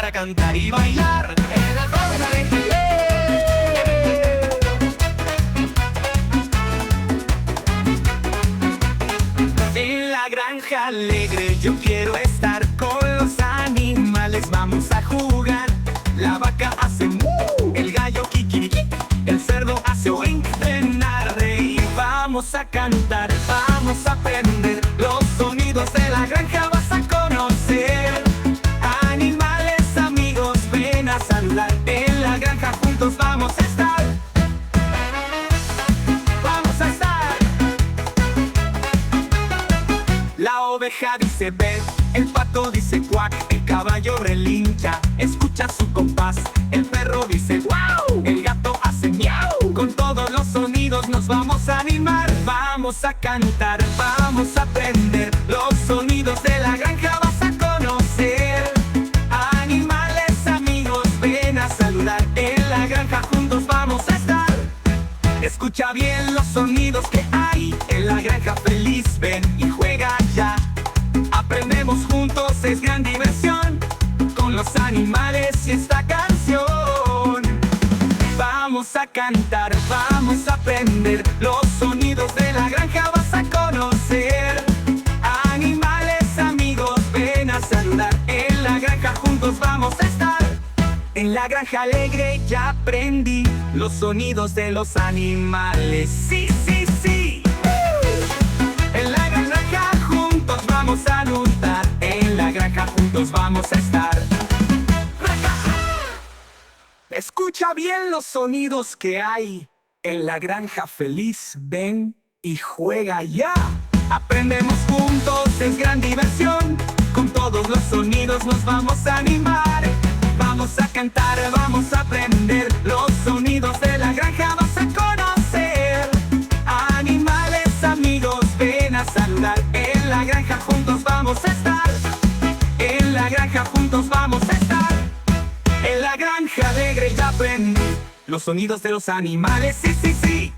para cantar y bailar. En la granja alegre. En la granja alegre yo quiero estar con los animales. Vamos a jugar. La vaca hace mu, el gallo kikiriki, el cerdo hace oink. Ven a reír, vamos a cantar, vamos a aprender los sonidos de la granja. Vas a conocer animales, amigos, ven a saludar. En la granja juntos vamos a estar. Vamos a estar. La oveja dice ve, el pato dice cuac, el caballo relincha, escucha su compás. El perro dice wow, el gato hace miau. Con todos los sonidos nos vamos a animar. Vamos a cantar, vamos a aprender los sonidos de la granja. Vas a conocer animales, amigos, ven a saludar. En la granja juntos vamos a estar. Escucha bien los sonidos que hay en la granja feliz. Ven y juega ya. Aprendemos juntos, es gran diversión con los animales y esta canción. Vamos a cantar, vamos a aprender los sonidos de la granja. Vas a conocer animales, amigos, ven a saludar. En la granja juntos vamos a estar. En la granja alegre ya aprendí los sonidos de los animales. Sí, sí, sí. En la granja juntos vamos a luchar. En la granja juntos vamos a estar. Escucha bien los sonidos que hay en la granja feliz. Ven y juega ya. Aprendemos juntos, es gran diversión. Con todos los sonidos nos vamos a animar. Vamos a cantar, vamos a aprender los sonidos de la granja. Vas a conocer animales, amigos, ven a saludar. En la granja juntos vamos a estar. En la granja juntos vamos a estar. En la granja alegre ya aprendí los sonidos de los animales. Sí, sí, sí.